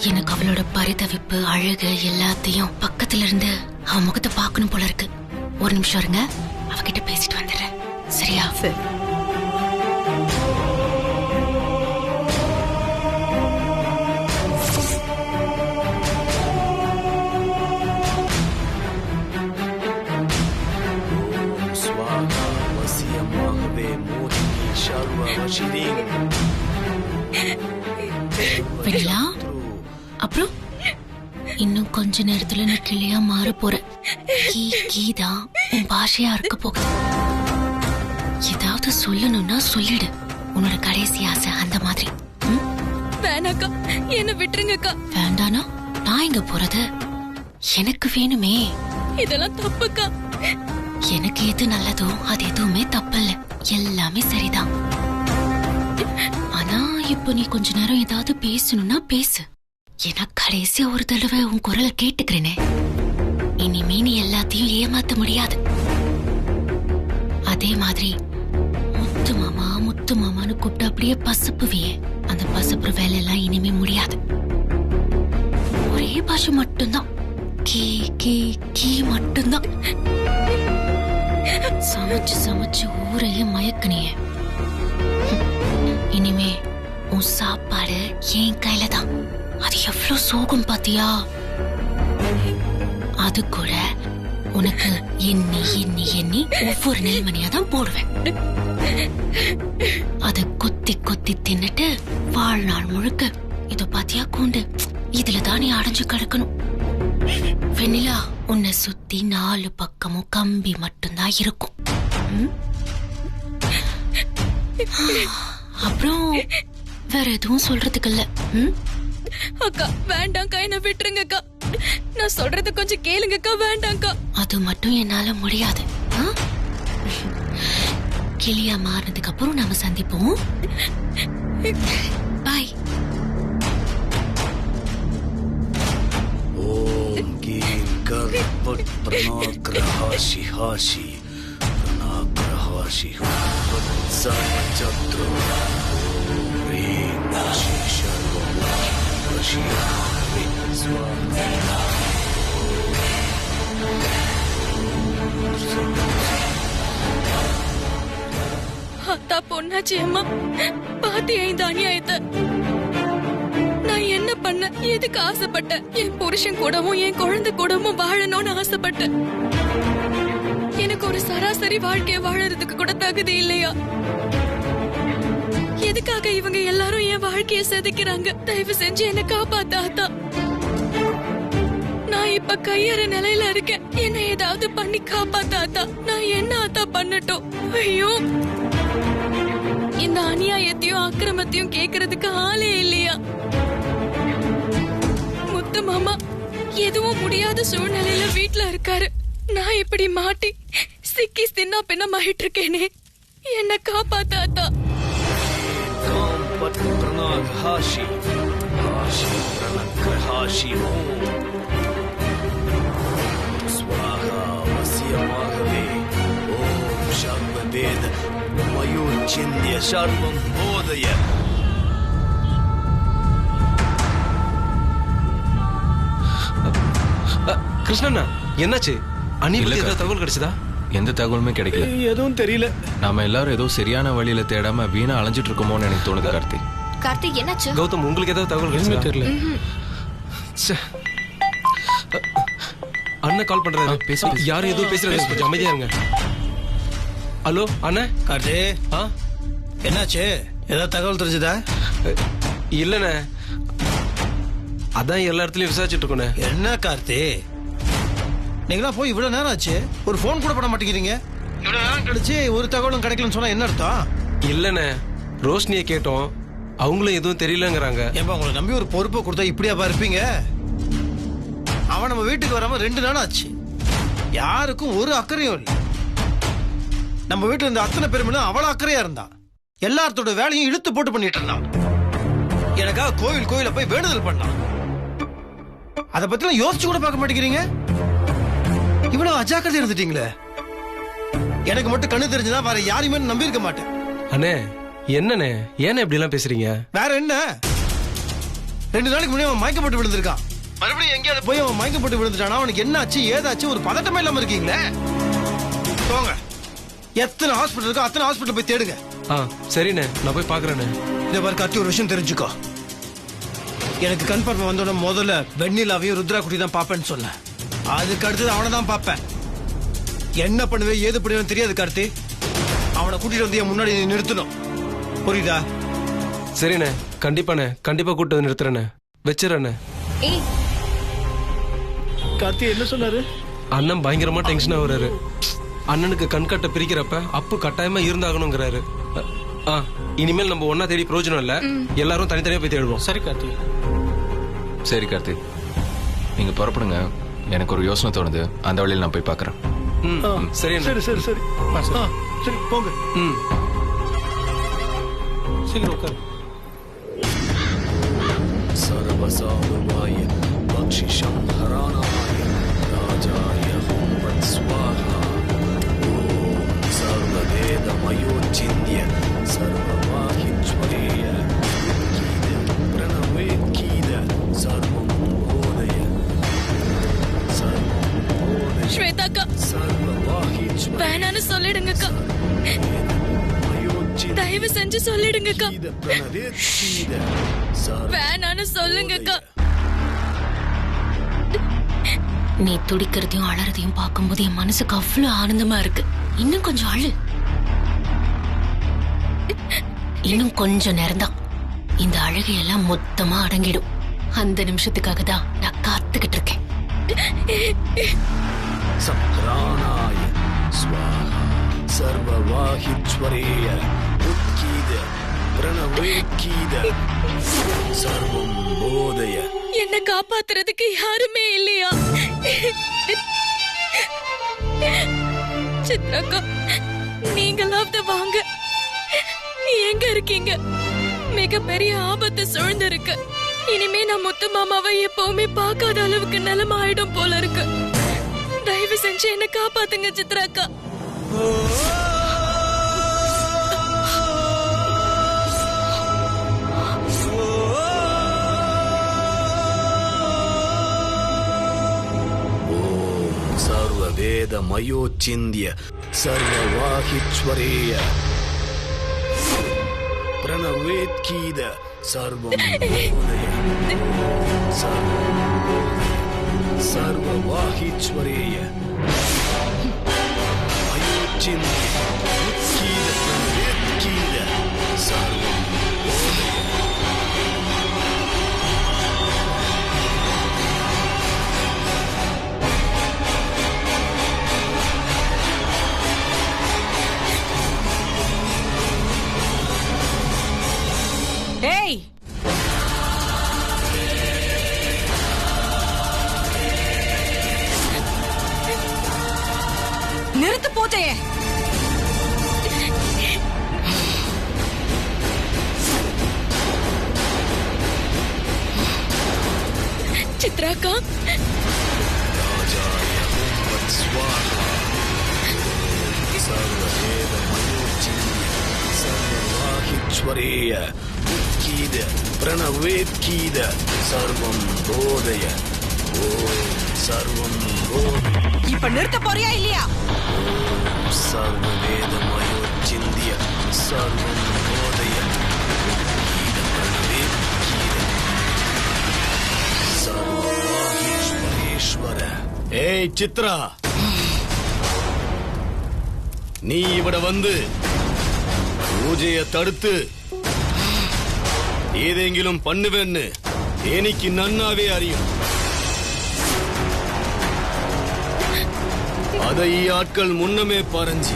எனக்கு அவளோட பரிதவிப்பு அழுகு எல்லாத்தையும் பக்கத்துல இருந்து அவ முகத்தை பார்க்கணும் போல இருக்கு. ஒரு நிமிஷம் இருங்க, அவகிட்ட பேசிட்டு வந்துடுறேன். சரியா? சரி. வெண்ணிலா, அப்புறம் இன்னும் கொஞ்ச நேரத்துல நான் கிளியா மாற போறேன். கீ கீதான் உன் பாஷையா இருக்க போகுது. ஏதாவது சொல்லணும்னா சொல்லிடு. உன்னோட கடைசி ஆசை அந்த மாதிரி. வேணாக்கா, என்ன விட்டுருங்கக்கா. வேண்டானா நான் எங்க போறது? எனக்கு வேணுமே. இதெல்லாம் தப்புக்கா. எனக்கு எது நல்லதோ அது எதுவுமே தப்பில்ல, எல்லாமே சரிதான். ஆனா இப்போ நீ கொஞ்ச நேரம் ஏதாவது பேசணும்னா பேசு. ஏன்னா கடைசியா ஒரு தடவை உன் குரலை கேட்டுக்கிறேனே. இனிமே நீ எல்லாத்தையும் ஏமாத்த முடியாது. அதே மாதிரி முத்து மாமா முத்து மாமான்னு கூப்பிட்டு அப்படியே பசுப்புவியே. அந்த பசுப்புற வேலை எல்லாம் இனிமே முடியாது. ஒரே பாஷை மட்டும்தான், கீ கீ கீ மட்டும்தான். சமைச்சு சமைச்சு ஊரையும் மயக்கணியே. இனிமே உன் சாப்பாடு என் கையில தான். அது எவ்வளவு சோகம் பாத்தியா? அது கூட உனக்கு எண்ணி எண்ணி எண்ணி ஒவ்வொரு நெல்மணியா தான் போடுவேன். அத கொத்தி கொத்தி தின்னுட்டு வாழ்நாள் முழுக்க இத பாத்தியா கூண்டு, இதுலதான் நீ அடைஞ்சு கிடக்கணும். வெண்ணிலா, உன்னை சுத்தி 4 பக்கமும் கம்பி மட்டும்தான் இருக்கும். அப்புறம் வேற எதுவும் சொல்றதுக்கு இல்ல. அக்கா வேண்டாம்க்கா, என்ன விட்டுருங்கக்கா. நான் சொல்றது கொஞ்சம் கேளுங்கக்கா. வேண்டாம்க்கா. அது மட்டும் என்னால முடியாது. கிளியா மாறினதுக்கு அப்புறம் நாம சந்திப்போம். பாய். ஓம் கீம் கர்பட் பிரணாக்ரஹாஷி ஹாஷி பிரணாக்ரஹாஷி சத்ரு ரீம் ஷீஷர்வஷி ஸ்வாஹா. அத்தா பொண்ணாச்சி அம்மா, பாத்தியா இந்த அநியாயத்தை? நான் என்ன பண்ண, எதுக்கு ஆசைப்பட்டேன்? என் புருஷன் கூடவும் என் குழந்தை கூடவும் வாழணும்னு ஆசைப்பட்டேன். எனக்கு ஒரு சராசரி வாழ்க்கைய வாழறதுக்கு கூட தகுதி இல்லையா? எதுக்காக இவங்க எல்லாரும் என் வாழ்க்கைய செதுக்கிறாங்க? தயவு செஞ்சு என்ன காப்பாத்த ஆத்தா. நான் இப்ப கையற நிலையில இருக்கேன். என்ன ஏதாவது பண்ணி காப்பாத்த ஆத்தா. நான் என்ன ஆத்தா பண்ணட்டும்? ஐயோ, இந்த அநியாயத்தையும் அக்கிரமத்தையும் கேக்குறதுக்கு ஆளே இல்லையா? முத்து மாமா எதுவும் முடியாத சூழ்நிலையில வீட்டுல இருக்காரு. நான் இப்படி மாட்டி சிக்கி சின்ன பின்னமாயிட்டு இருக்கேனே. என்ன காப்பாத்தாத்தா. கிருஷ்ணண்ணா, என்னாச்சு? அன்னிக்கு தகவல் கிடைச்சதா? எந்த தகவலுமே கிடைக்கல. எதுவும் தெரியல. நாம எல்லாரும் ஏதோ சரியான வழியில தேடாம வீணா அலைஞ்சிட்டு இருக்கோமோன்னு எனக்கு தோணுது. கார்த்திக் என்னாச்சு? கௌதம், உங்களுக்கு ஏதாவது தகவல் கிடைச்சதா? தெரியல. அண்ணா கால் பண்றாரு. யாரும் ஏதோ பேசுறாரு, கொஞ்சம் அமைதியா இருங்க. ஹலோ அண்ணா. கார்த்தி, என்னாச்சு? ஏதாவது தகவல் தெரிஞ்சதா? இல்லண்ணே, அதான் எல்லா இடத்துலயும் விசாரிச்சுட்டு இருக்கோண்ணே. என்ன கார்த்தி, நீங்களா போய் இவ்வளவு நேரம் ஆச்சு, ஒரு போன் கூட பண்ண மாட்டேங்கிறீங்க? இவ்வளவு நேரம் கழிச்சு ஒரு தகவலும் கிடைக்கலன்னு சொன்னா என்ன அர்த்தம்? இல்லண்ணே, ரோஷினியை கேட்டோம், அவங்களும் எதுவும் தெரியலங்கிறாங்க. ஏன்பா, உங்களை நம்பி ஒரு பொறுப்பை கொடுத்தா இப்படியாப்பா இருப்பீங்க? அவன் நம்ம வீட்டுக்கு வராம 2 நாள் ஆச்சு. யாருக்கும் ஒரு அக்கறையும் இல்லை. நம்ம வீட்டுல இருந்த அத்தனை பேருமே அவ்வளவு அக்கறையா இருந்தான். எல்லாத்தோட வேலையும் இழுத்து போட்டு பண்ணிட்டு இருந்தான். எனக்காக கோயில போய் வேண்டுதல் பண்ணான். அதை பத்தி யோசிச்சு கூட பார்க்க மாட்டேங்கிறீங்க. இவ்வளவு அஜாக்கிரதை இருந்துட்டீங்களே. எனக்கு மட்டும் கண்ணு தெரிஞ்சுதான் வேற யாரையுமே நம்பி இருக்க மாட்டேன். அண்ணே, என்னண்ணே, ஏன்னு இப்படி எல்லாம் பேசுறீங்க? வேற என்ன, 2 நாளைக்கு முன்னாடி அவன் மயக்கம் போட்டு விழுந்திருக்கான். மறுபடியும் எங்கேயாவது போய் அவன் மயக்கம் போட்டு விழுந்துட்டானா? அவனுக்கு என்ன ஆச்சு ஏதாச்சு ஒரு பதட்டமே இல்லாம இருக்கீங்களே. போங்க, எத்தனை ஹாஸ்பிட்டல் இருக்கோ அத்தனை ஹாஸ்பிட்டல் போய் தேடுங்க. சரிண்ணே, நான் போய் பாக்குறேண்ணே. இந்த மாதிரி கார்த்தி ஒரு விஷயம் தெரிஞ்சுக்கோ. எனக்கு கன்ஃபார்ம் வந்தோட முதல்ல வெண்ணிலாவையும் ருத்ரா குட்டி தான் பாப்பேன்னு சொல்ல. அதுக்கு அடுத்தது அவனை தான் பாப்பேன். என்ன பண்ணுவே ஏது பண்ணுவேன்னு தெரியாது கார்த்தி. அவனை கூட்டிட்டு வந்து என் முன்னாடி நீ நிறுத்தணும், புரியுதா? சரிண்ணே, கண்டிப்பாண்ணே, கண்டிப்பா கூட்டு வந்து நிறுத்துறேண்ணே. வச்சிடறேண்ணே. கார்த்தி என்ன சொன்னாரு? அண்ணன் பயங்கரமா டென்ஷனா வர்றாரு. அண்ணனுக்கு கண்கட்டை பிரிக்கிறப்ப அப்பு கட்டாயமா இருந்தாகணுங்கிறாரு. இனிமேல் நம்ம ஒன்னா தேடி பிரயோஜனம் இல்ல, எல்லாரும் தனித்தனியா போய் தேடுவோம். சரி கார்த்தி. சரி கார்த்தி, நீங்க புறப்படுங்க. எனக்கு ஒரு யோசனை தோணுது, அந்த வழியில் நான் போய் பார்க்கறேன். சரி சரி சரி சரி சரி போங்க. சீக்கிரம் உட்காரு. सर्वसाधुवाय बक्षिषं हराणाय राजाय हुं स्वाहा ॐ सर्ववेदमयोचिन्त्य सर्ववाहिज्वरेय कीद प्रणवेत्कीद सर्वं बोधय सर्वं बोधय ஸ்வேதாக்கா सर्ववाहिज्वरेय வேணான்னு சொல்லிடுங்கக்கா. தயவு செஞ்சு சொல்லிடுங்கக்கா. प्रणवेत्कीद வேணான்னு சொல்லுங்கக்கா. நீ துடிக்கிறதையும் அலறதையும் பார்க்கும்போது என் மனசுக்கு அவ்வளவு ஆனந்தமா இருக்கு. இன்னும் கொஞ்சம் அழு. இன்னும் கொஞ்சம் நேரம்தான், இந்த அழுகையெல்லாம் மொத்தமா அடங்கிடும். அந்த நிமிஷத்துக்காக தான் நான் காத்துக்கிட்டு இருக்கேன். सप्राणाय स्वाहा सर्ववाहिज्वरेय उत्कीद प्रणवेत्कीद सर्वं बोधय என்ன காப்பாத்துறதுக்கு யாருமே இல்லையா? சித்ராக்கா, நீங்களாவது வாங்க. எங்க இருக்கீங்க? மிகப்பெரிய ஆபத்து சூழ்ந்திருக்கு. இனிமே நான் முத்து மாமாவை எப்பவுமே பார்க்காத அளவுக்கு நிலைமை ஆயிடும் போல இருக்கு. தயவு செஞ்சு என்ன காப்பாத்துங்க சித்ராக்கா. सर्ववेदमयोचिन्त्य सर्ववाहिज्वरेय प्रणवेत्कीद सर्वं बोधय सर्ववाहिज्वरेय अयोचिन्त्य उत्कीद प्रणवेत्कीद सर्वं बोधय ஏய், நிறுத்து பூஜையே. சித்ராக்கா, राजाय हुं स्वाहा सर्ववेदमयोचिन्त्य सर्ववाहिज्वरेय उत्कीद प्रणवेत्कीद सर्वं बोधय ॐ सर्वं बोधय இப்ப நிறுத்த போறியா இல்லையா? सर्ववेदमयोचिन्त्य सर्वं बोधय उत्कीद प्रणवेत्कीद सर्ववाहिज्वरेश्वर ஏய் சித்ரா, நீ இவட வந்து பூஜைய தடுத்து ஏதெങ്കിലും பண்ணுவேன்னு எனக்கு நன்னாவே அறியும். அதை ഈ ஆட்கள் മുന്നമേ പറഞ്ഞു.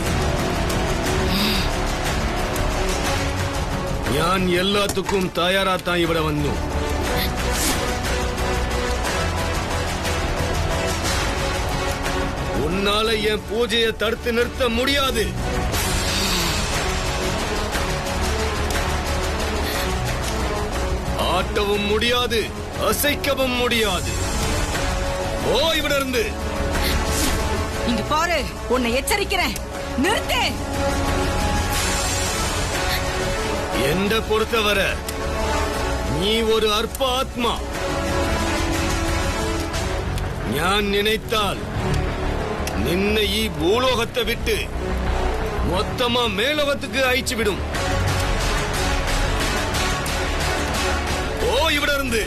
ഞാൻ എല്ലാத்துக்கும் തയ്യാറാത്താൻ ഇവിടെ വന്നു. உன்னால என் பூஜையை தடுத்து நிறுத்த முடியாது. ஆட்டவும் முடியாது, அசைக்கவும் முடியாது. ஓ இவிட இருந்து. இங்க பாரு, உன்னை எச்சரிக்கிறேன், நிறுத்து. എന്റെ പൊറുത്തവരെ நீ ஒரு அற்ப ஆத்மா. ஞான் நினைத்தால் நின்னை பூலோகத்தை விட்டு மொத்தமா மேலோகத்துக்கு அழிச்சு விடும். ஓ இவிட இருந்து.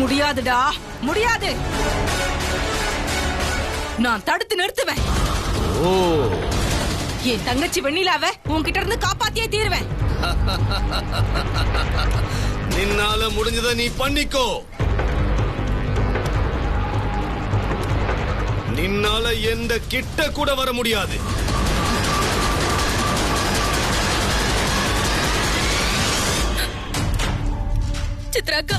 முடியாதுடா, முடியாது. நான் தடுத்து நிறுத்துவேன். ஓ என் தங்கச்சி வெண்ணிலாவை உன்கிட்ட இருந்து காப்பாத்தியே தீருவேன். நின்னால முடிஞ்சதை நீ பண்ணிக்கோ. நின்னால எந்த கிட்ட கூட வர முடியாது. சித்ராக்கா,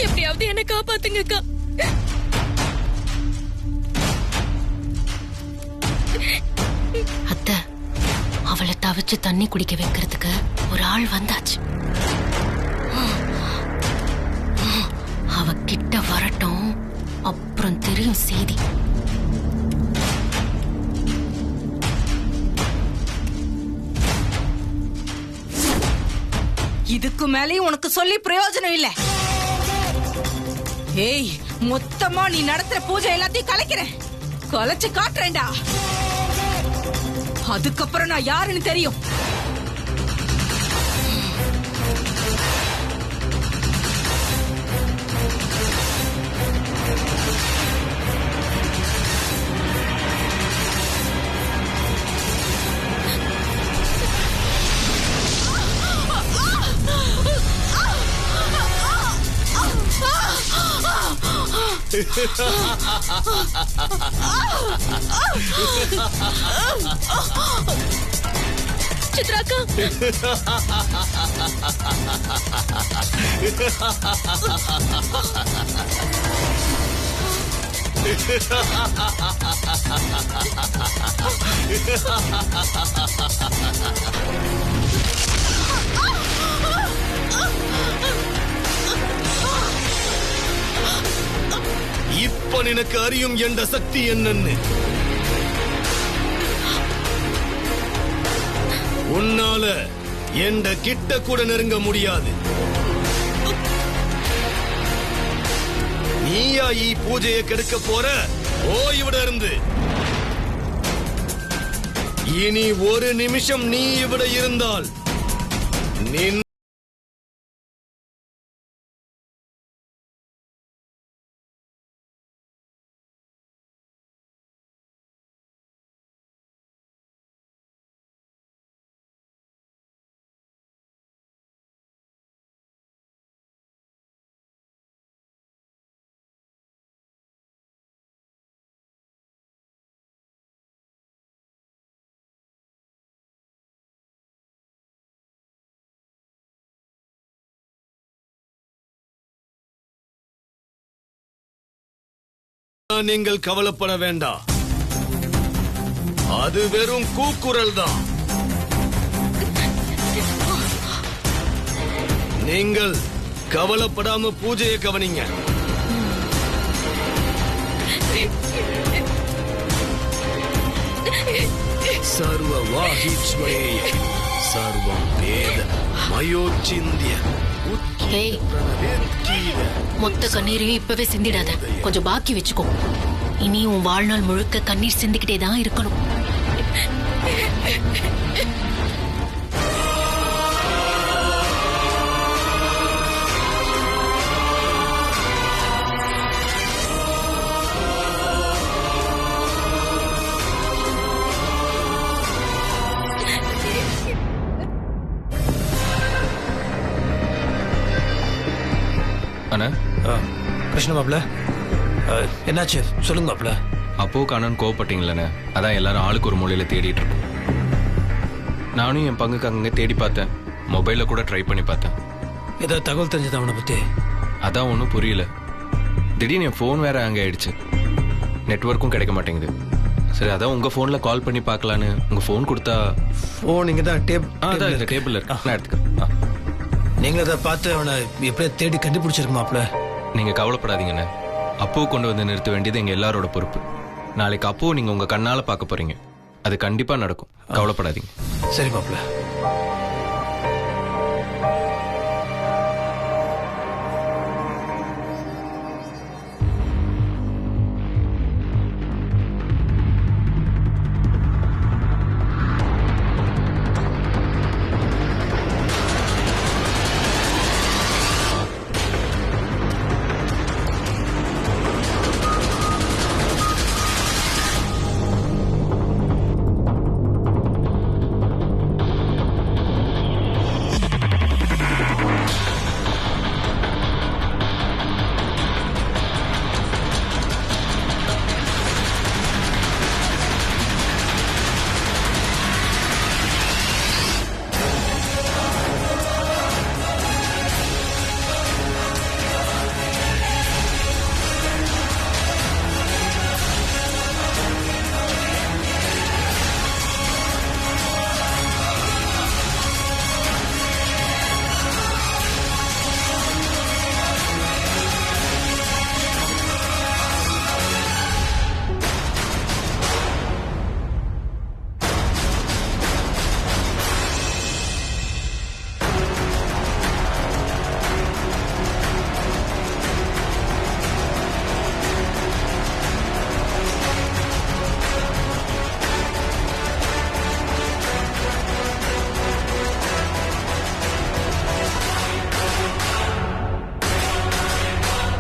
எப்படியாவது என்ன காப்பாத்துங்கக்கா. அத்தை, அவளை தவிச்சு தண்ணி குடிக்க வைக்கிறதுக்கு ஒரு ஆள் வந்தாச்சு. அவ கிட்ட வரட்டும், அப்புறம் தெரியும் செய்தி. இதுக்கு மேலேயும் உனக்கு சொல்லி பிரயோஜனம் இல்ல. ஏய், மொத்தமா நீ நடத்துற பூஜை எல்லாத்தையும் கலைக்கிறேன். கலைச்சு காட்டுறேன்டா. அதுக்கப்புறம் நான் யாருன்னு தெரியும். சித்ராக்கா, இப்ப நினக்கு அறியும் என்ற சக்தி என்னன்னு. உன்னால எந்த கிட்ட கூட நெருங்க முடியாது. நீயா பூஜையை கெடுக்க போற? ஓ இவிட இருந்து. இனி ஒரு நிமிஷம் நீ இவிட இருந்தால் நின் நீங்கள் கவலைப்பட வேண்டாம். அது வெறும் கூக்குரல் தான். நீங்கள் கவலைப்படாம பூஜையை கவனிங்க. சர்வ வாஹீஸ்வரேய சர்வம் வேத மயோச்சிந்திய ஏய், மொத்த கண்ணீரையும் இப்பவே சிந்திடாத. கொஞ்சம் பாக்கி வச்சுக்கோ. இனி உன் வாழ்நாள் முழுக்க கண்ணீர் சிந்திக்கிட்டே தான் இருக்கணும். அண்ணா, கிருஷ்ண மாப்ள, என்னாச்சு சொல்லுங்க மாப்ள. அப்போக்கு அண்ணன் கோவப்பட்டீங்களே, அதான் எல்லாரும் ஆளுக்கு ஒரு மூலையில தேடிட்டு இருக்கோம். நானும் என் பங்குக்கு அங்கே தேடி பார்த்தேன். மொபைலில் கூட ட்ரை பண்ணி பார்த்தேன். ஏதாவது தகவல் தெரிஞ்சது அவனை பத்தி? அதான் ஒன்றும் புரியல. திடீர்னு என் ஃபோன் வேற அங்கே ஆயிடுச்சு. நெட்வொர்க்கும் கிடைக்க மாட்டேங்குது. சரி, அதான் உங்கள் ஃபோனில் கால் பண்ணி பார்க்கலான்னு உங்கள் ஃபோன் கொடுத்தா. ஃபோன் இங்கே தான் அதான் இந்த டேபிளில் இருக்கு, நான் எடுத்துக்கிறேன். நீங்கள் அதை பார்த்து அவனை எப்படியா தேடி கண்டுபிடிச்சிருக்கு மாப்ள. நீங்கள் கவலைப்படாதீங்கண்ணே. அப்புவை கொண்டு வந்து நிறுத்த வேண்டியது எங்கள் எல்லாரோட பொறுப்பு. நாளைக்கு அப்புவை நீங்கள் உங்கள் கண்ணால் பார்க்க போகிறீங்க. அது கண்டிப்பாக நடக்கும், கவலைப்படாதீங்க. சரி மாப்ள.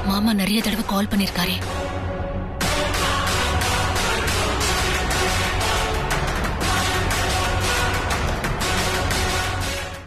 மாமா நிறைய தடவை கால் பண்ணிருக்காரே.